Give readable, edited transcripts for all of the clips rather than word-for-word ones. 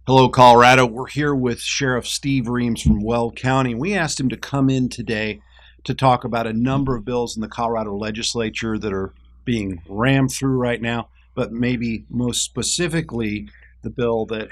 Hello, Colorado. We're here with Sheriff Steve Reams from Weld County. We asked him to come in today to talk about a number of bills in the Colorado legislature that are being rammed through right now, but maybe most specifically the bill that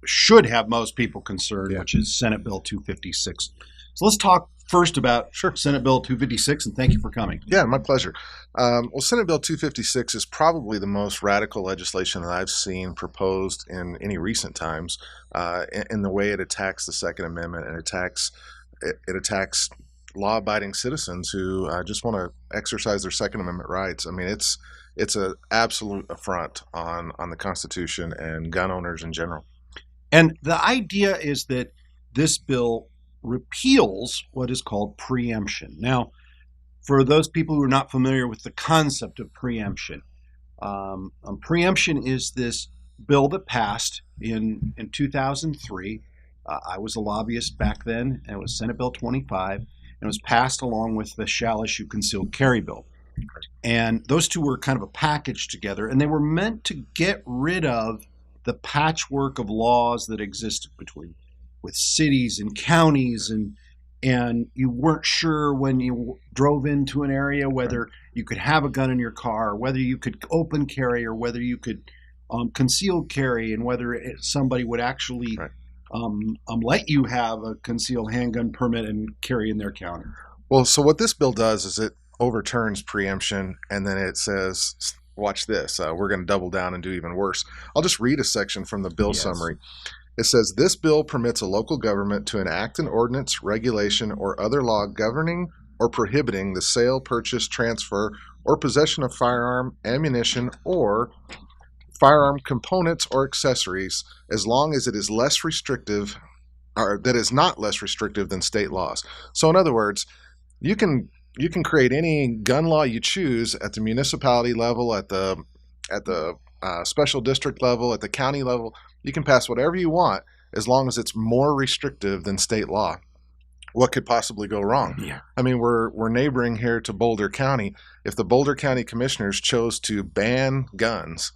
should have most people concerned, which is Senate Bill 256. So let's talk first about Senate Bill 256, and thank you for coming. Yeah, my pleasure. Well, Senate Bill 256 is probably the most radical legislation that I've seen proposed in any recent times in the way it attacks the Second Amendment and it attacks law-abiding citizens who just want to exercise their Second Amendment rights. I mean, it's an absolute affront on the Constitution and gun owners in general. And the idea is that this bill repeals what is called preemption. Now, for those people who are not familiar with the concept of preemption, preemption is this bill that passed in 2003. I was a lobbyist back then, and it was Senate Bill 25, and it was passed along with the Shall Issue Concealed Carry Bill. And those two were kind of a package together, and they were meant to get rid of the patchwork of laws that existed with cities and counties, and you weren't sure when you drove into an area whether you could have a gun in your car, whether you could open carry, or whether you could concealed carry, and whether somebody would actually let you have a concealed handgun permit and carry in their county. Well, so what this bill does is it overturns preemption, and then it says, watch this, we're going to double down and do even worse. I'll just read a section from the bill summary. It says, this bill permits a local government to enact an ordinance, regulation, or other law governing or prohibiting the sale, purchase, transfer, or possession of firearm, ammunition, or firearm components or accessories, as long as it is less restrictive, or that is not less restrictive than state laws. So in other words, you can create any gun law you choose at the municipality level, at the special district level, at the county level. You can pass whatever you want as long as it's more restrictive than state law. What could possibly go wrong? Yeah. I mean, we're neighboring here to Boulder County. If the Boulder County commissioners chose to ban guns,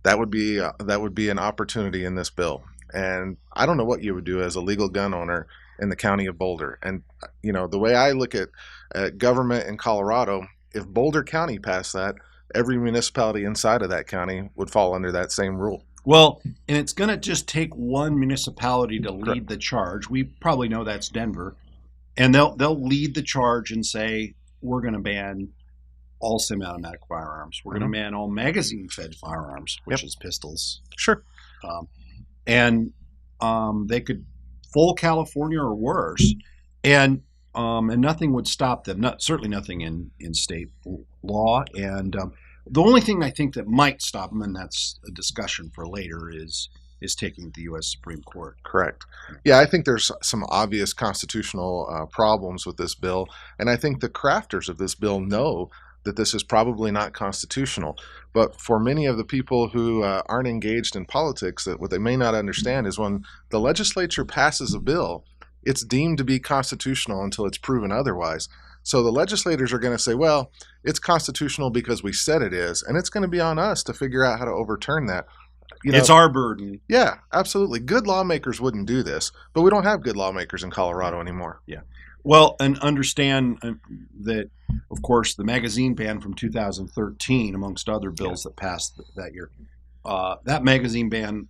that would be an opportunity in this bill. And I don't know what you would do as a legal gun owner in the county of Boulder. And you know, the way I look at government in Colorado, if Boulder County passed that, every municipality inside of that county would fall under that same rule. Well, and it's going to just take one municipality to lead the charge. We probably know that's Denver, and they'll lead the charge and say, we're going to ban all semi-automatic firearms. We're going to ban all magazine-fed firearms, which is pistols. Sure. And they could full California or worse, and nothing would stop them. Certainly nothing in state law. And the only thing I think that might stop them, and that's a discussion for later, is taking the U.S. Supreme Court. Correct. Yeah, I think there's some obvious constitutional problems with this bill, and I think the crafters of this bill know that this is probably not constitutional. But for many of the people who aren't engaged in politics, that what they may not understand is when the legislature passes a bill, it's deemed to be constitutional until it's proven otherwise. So the legislators are going to say, well, it's constitutional because we said it is, and it's going to be on us to figure out how to overturn that. You know, it's our burden. Yeah, absolutely. Good lawmakers wouldn't do this, but we don't have good lawmakers in Colorado anymore. Yeah. Well, and understand that, of course, the magazine ban from 2013, amongst other bills that passed that year, that magazine ban,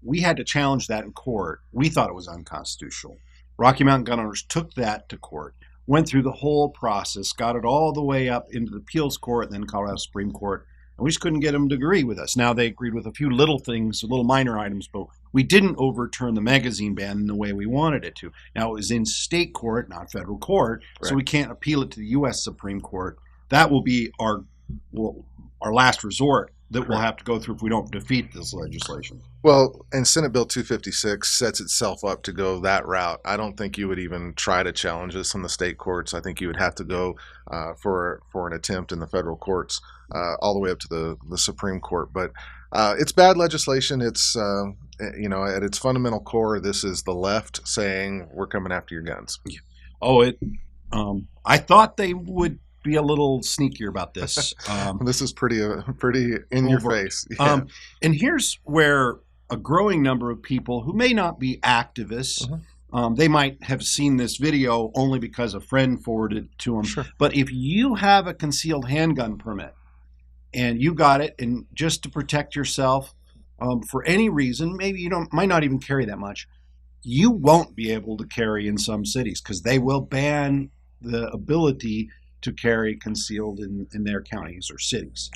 we had to challenge that in court. We thought it was unconstitutional. Rocky Mountain gun owners took that to court, went through the whole process, got it all the way up into the appeals court, and then Colorado Supreme Court, and we just couldn't get them to agree with us. Now they agreed with a few little things, little minor items, but we didn't overturn the magazine ban in the way we wanted it to. Now it was in state court, not federal court, so we can't appeal it to the U.S. Supreme Court. That will be our last resort that we'll have to go through if we don't defeat this legislation. Well, and Senate Bill 256 sets itself up to go that route. I don't think you would even try to challenge this in the state courts. I think you would have to go for an attempt in the federal courts all the way up to the Supreme Court. But it's bad legislation. It's at its fundamental core, this is the left saying we're coming after your guns. Yeah. Oh, I thought they would be a little sneakier about this. This is pretty in your face. Yeah. And here's where a growing number of people who may not be activists. Mhm. They might have seen this video only because a friend forwarded it to them. Sure. But if you have a concealed handgun permit and you got it, and just to protect yourself for any reason, maybe you might not even carry that much, you won't be able to carry in some cities because they will ban the ability to carry concealed in their counties or cities.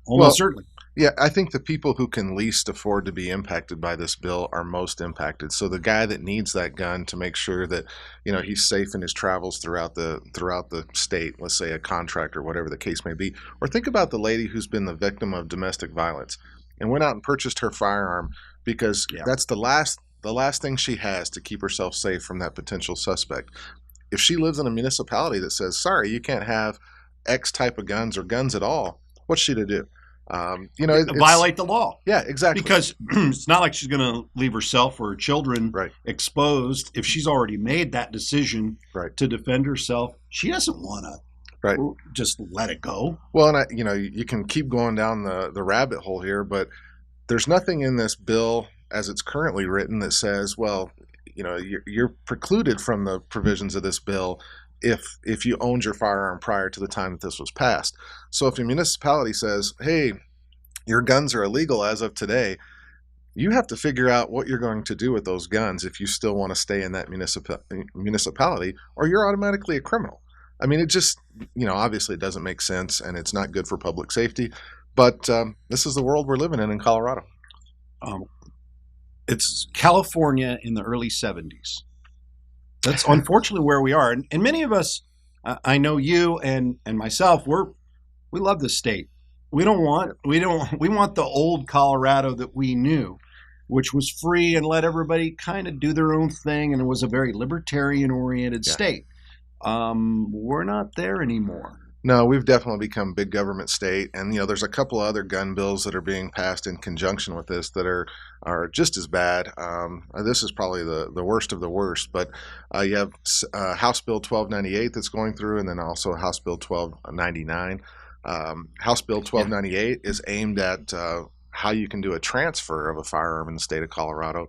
Almost certainly. Yeah, I think the people who can least afford to be impacted by this bill are most impacted. So the guy that needs that gun to make sure that he's safe in his travels throughout the state, let's say a contractor, whatever the case may be. Or think about the lady who's been the victim of domestic violence and went out and purchased her firearm because that's the last thing she has to keep herself safe from that potential suspect. If she lives in a municipality that says, sorry, you can't have X type of guns or guns at all, what's she to do? Violate the law. Yeah, exactly. Because it's not like she's going to leave herself or her children exposed. If she's already made that decision to defend herself, she doesn't want to just let it go. Well, and you can keep going down the rabbit hole here, but there's nothing in this bill as it's currently written that says, well, you're precluded from the provisions of this bill if you owned your firearm prior to the time that this was passed. So if a municipality says, hey, your guns are illegal as of today, you have to figure out what you're going to do with those guns if you still want to stay in that municipality, or you're automatically a criminal. I mean, it just, obviously it doesn't make sense, and it's not good for public safety, but this is the world we're living in Colorado. It's California in the early 70s. That's unfortunately where we are. And many of us, I know you and myself, we love this state. We want the old Colorado that we knew, which was free and let everybody kind of do their own thing, and it was a very libertarian oriented state. We're not there anymore. No, we've definitely become big government state, and there's a couple of other gun bills that are being passed in conjunction with this that are just as bad. This is probably the worst of the worst, but you have House Bill 1298 that's going through, and then also House Bill 1299. House Bill 1298 is aimed at how you can do a transfer of a firearm in the state of Colorado.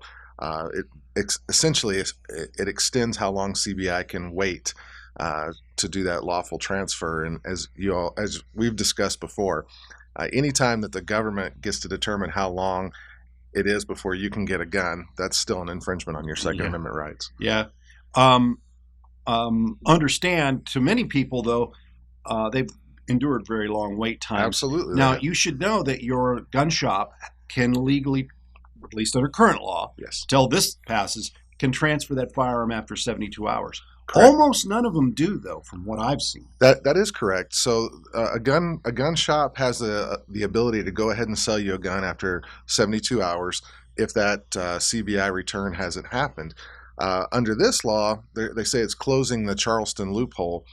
Essentially it extends how long CBI can wait to do that lawful transfer. And as we've discussed before, anytime that the government gets to determine how long it is before you can get a gun, that's still an infringement on your Second Amendment rights. Yeah. Understand, to many people, though, they've endured very long wait times. Absolutely. Now, you should know that your gun shop can legally, at least under current law, till this passes, can transfer that firearm after 72 hours. Correct. Almost none of them do, though, from what I've seen. That is correct. So a gun shop has the ability to go ahead and sell you a gun after 72 hours if that CBI return hasn't happened. Under this law, they say it's closing the Charleston loophole.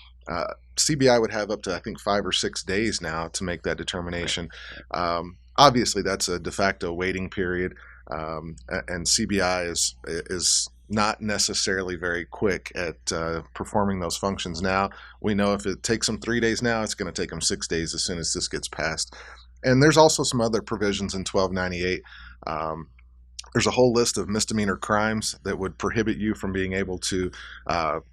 CBI would have up to, I think, 5 or 6 days now to make that determination. Obviously, that's a de facto waiting period, and CBI is not necessarily very quick at performing those functions now. We know if it takes them 3 days now, it's going to take them 6 days as soon as this gets passed. And there's also some other provisions in 1298. There's a whole list of misdemeanor crimes that would prohibit you from being able to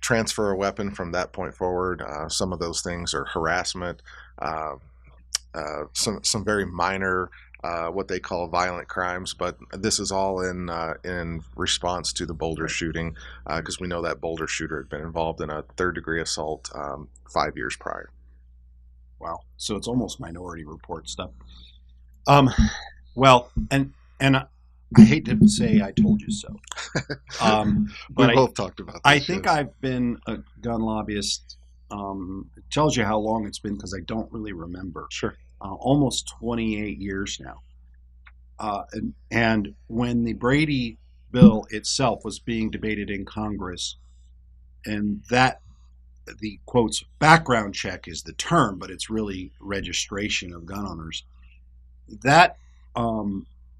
transfer a weapon from that point forward. Some of those things are harassment, some very minor what they call violent crimes, but this is all in response to the Boulder shooting, because we know that Boulder shooter had been involved in a third-degree assault 5 years prior. Wow! So it's almost Minority Report stuff. Well, and I hate to say I told you so. We both talked about this. I think I've been a gun lobbyist. It tells you how long it's been because I don't really remember. Sure. Almost 28 years now. And when the Brady bill itself was being debated in Congress, and that the quotes background check is the term, but it's really registration of gun owners. That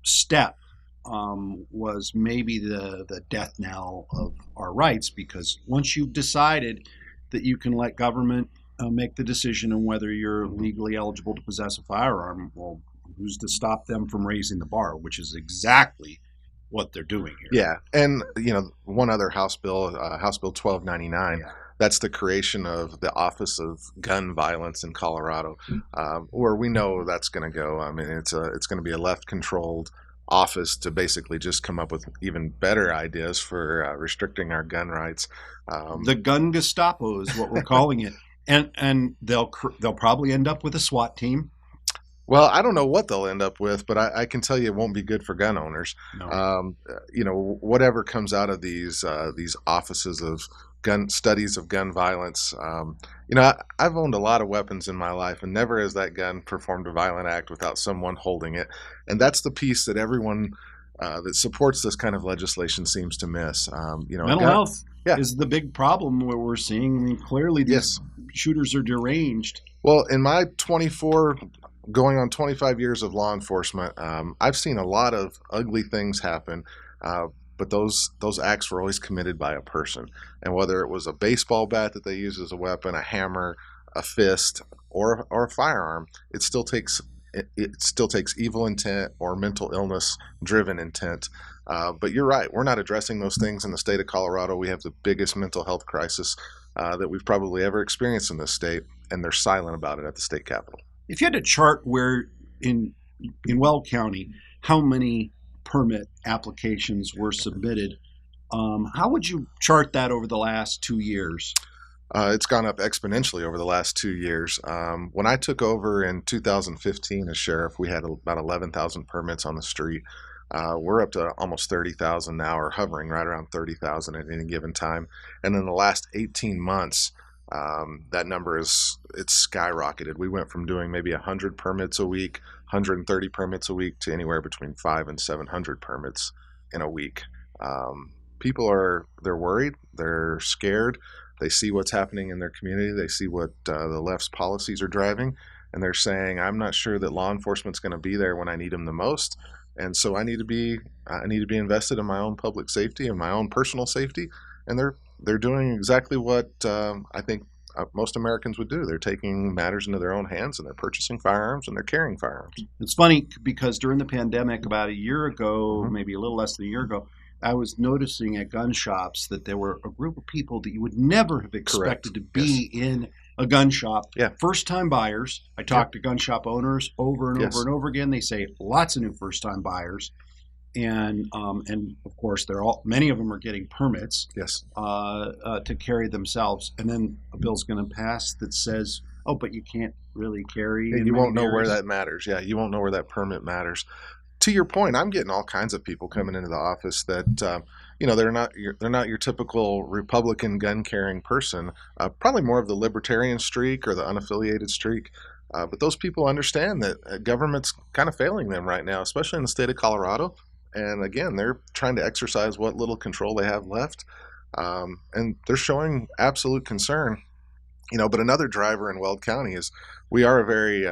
step was maybe the death knell of our rights, because once you've decided that you can let government make the decision on whether you're legally eligible to possess a firearm, well, who's to stop them from raising the bar, which is exactly what they're doing here. Yeah, and one other House Bill, House Bill 1299. Yeah. That's the creation of the Office of Gun Violence in Colorado, where we know that's going to go. I mean, it's going to be a left-controlled office to basically just come up with even better ideas for restricting our gun rights. The gun Gestapo is what we're calling it, and they'll probably end up with a SWAT team. Well, I don't know what they'll end up with, but I can tell you it won't be good for gun owners. No. Whatever comes out of these offices of gun studies of gun violence. I've owned a lot of weapons in my life, and never has that gun performed a violent act without someone holding it. And that's the piece that everyone that supports this kind of legislation seems to miss. Mental health is the big problem where we're seeing. I mean, clearly these shooters are deranged. Well, in my 24 going on 25 years of law enforcement, I've seen a lot of ugly things happen, but those acts were always committed by a person. And whether it was a baseball bat that they used as a weapon, a hammer, a fist, or a firearm, it still takes evil intent or mental illness driven intent. But you're right, we're not addressing those things in the state of Colorado. We have the biggest mental health crisis that we've probably ever experienced in this state, and they're silent about it at the state capitol. If you had to chart where in Weld County how many permit applications were submitted, how would you chart that over the last 2 years? It's gone up exponentially over the last 2 years. When I took over in 2015 as sheriff, we had about 11,000 permits on the street. We're up to almost 30,000 now, or hovering right around 30,000 at any given time. And in the last 18 months, that number it's skyrocketed. We went from doing maybe 100 permits a week, 130 permits a week, to anywhere between 500 and 700 permits in a week. People they're worried, they're scared. They see what's happening in their community. They see what the left's policies are driving, and they're saying, "I'm not sure that law enforcement's going to be there when I need them the most, and so I need to be invested in my own public safety and my own personal safety." And they're doing exactly what I think most Americans would do. They're taking matters into their own hands, and they're purchasing firearms, and they're carrying firearms. It's funny because during the pandemic, about a year ago, maybe a little less than a year ago, I was noticing at gun shops that there were a group of people that you would never have expected to be in a gun shop. Yeah. First-time buyers. I talked to gun shop owners over and over and over again. They say lots of new first-time buyers. And of course, many of them are getting permits to carry themselves. And then a bill's going to pass that says, "Oh, but you can't really carry." You won't know where that matters. Yeah, you won't know where that permit matters. To your point, I'm getting all kinds of people coming into the office that they're not your typical Republican gun carrying person. Probably more of the libertarian streak or the unaffiliated streak. But those people understand that government's kind of failing them right now, especially in the state of Colorado. And again, they're trying to exercise what little control they have left, and they're showing absolute concern. But another driver in Weld County is we are a very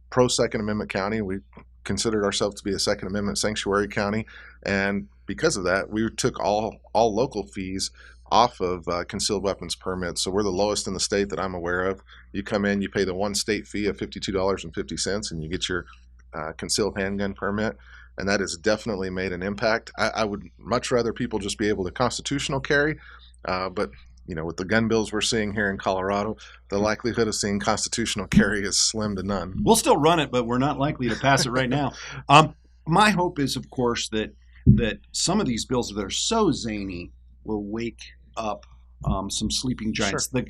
pro Second Amendment county. We considered ourselves to be a Second Amendment sanctuary county, and because of that, we took all local fees off of concealed weapons permits. So we're the lowest in the state that I'm aware of. You come in, you pay the one state fee of $52.50, and you get your concealed handgun permit. And that has definitely made an impact. I would much rather people just be able to constitutional carry, but with the gun bills we're seeing here in Colorado, the likelihood of seeing constitutional carry is slim to none. We'll still run it, but we're not likely to pass it right now. My hope is, of course, that some of these bills that are so zany will wake up some sleeping giants. Sure.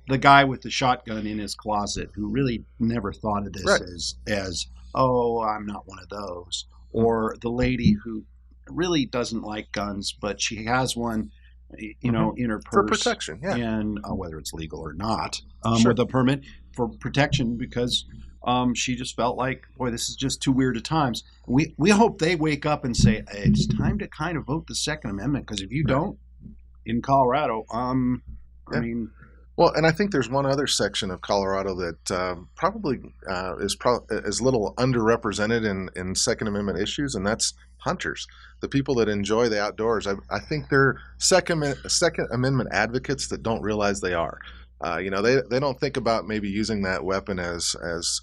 The guy with the shotgun in his closet who really never thought of this as "Oh, I'm not one of those." Or the lady who really doesn't like guns, but she has one, in her purse for protection, and whether it's legal or not, with a permit for protection, because she just felt like, boy, this is just too weird at times. We hope they wake up and say, "Hey, it's time to kind of vote the Second Amendment," because if you don't, in Colorado, I mean. Well, and I think there's one other section of Colorado that probably is a little underrepresented in Second Amendment issues, and that's hunters, the people that enjoy the outdoors. I think they're Second Amendment advocates that don't realize they are. They don't think about maybe using that weapon as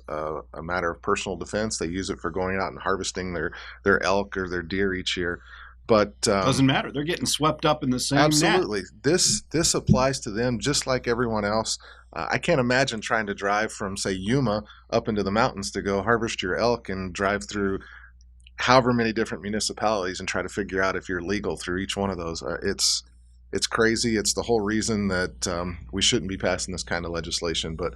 a matter of personal defense. They use it for going out and harvesting their elk or their deer each year. But doesn't matter. They're getting swept up in the same absolutely. net. This applies to them just like everyone else. I can't imagine trying to drive from, say, Yuma up into the mountains to go harvest your elk and drive through however many different municipalities and try to figure out if you're legal through each one of those. It's crazy. It's the whole reason that we shouldn't be passing this kind of legislation. But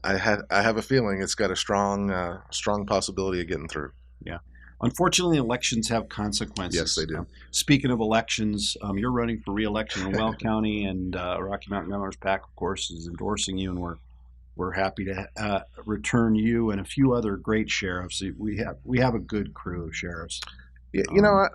I have a feeling it's got a strong possibility of getting through. Yeah. Unfortunately, elections have consequences. Yes, they do. Speaking of elections, you're running for re-election in Weld County, and Rocky Mountain Gunrunners PAC, of course, is endorsing you, and we're happy to return you and a few other great sheriffs. We have a good crew of sheriffs. Yeah,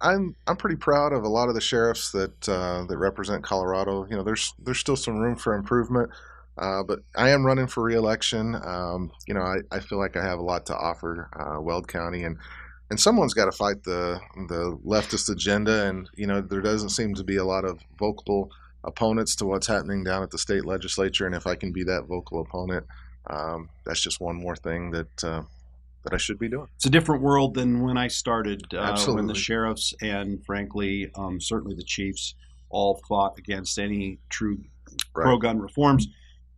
I'm pretty proud of a lot of the sheriffs that represent Colorado. There's still some room for improvement, but I am running for re-election. I feel like I have a lot to offer Weld County, and someone's got to fight the leftist agenda, and there doesn't seem to be a lot of vocal opponents to what's happening down at the state legislature. And if I can be that vocal opponent, that's just one more thing that I should be doing. It's a different world than when I started. Absolutely. When the sheriffs and, frankly, certainly the chiefs all fought against any true pro-gun reforms,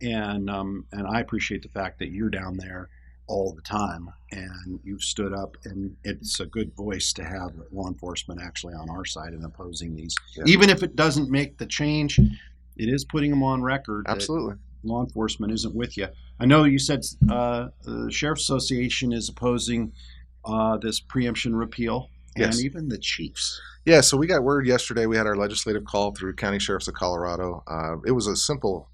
and I appreciate the fact that you're down there all the time, and you've stood up, and it's a good voice to have law enforcement actually on our side and opposing these. Yeah. Even if it doesn't make the change, it is putting them on record. Absolutely. Law enforcement isn't with you. I know you said the Sheriff's Association is opposing this preemption repeal, yes, and even the chiefs. Yeah, so we got word yesterday. We had our legislative call through County Sheriffs of Colorado. It was a simple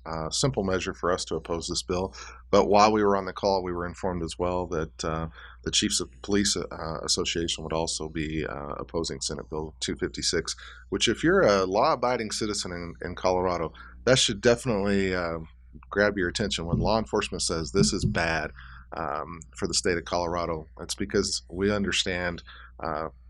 measure for us to oppose this bill. But while we were on the call, we were informed as well that the Chiefs of Police Association would also be opposing Senate Bill 256, which, if you're a law-abiding citizen in Colorado, that should definitely grab your attention. When law enforcement says this is bad for the state of Colorado, it's because we understand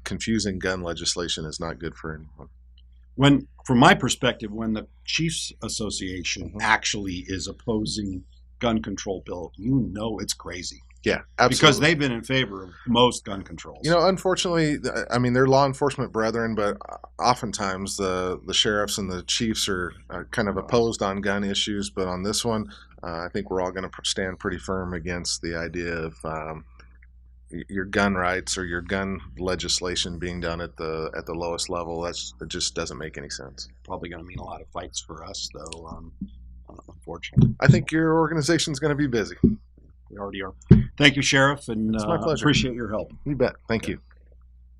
confusing gun legislation is not good for anyone. From my perspective, when the Chiefs Association actually is opposing gun control bill, it's crazy. Yeah, absolutely. Because they've been in favor of most gun controls. Unfortunately, they're law enforcement brethren, but oftentimes the sheriffs and the chiefs are kind of opposed on gun issues. But on this one, I think we're all going to stand pretty firm against the idea of your gun rights or your gun legislation being done at the lowest level. It just doesn't make any sense. Probably going to mean a lot of fights for us, though. Unfortunately, I think your organization's going to be busy. We already are. Thank you, Sheriff, and it's my pleasure. Appreciate your help. You bet. Thank you.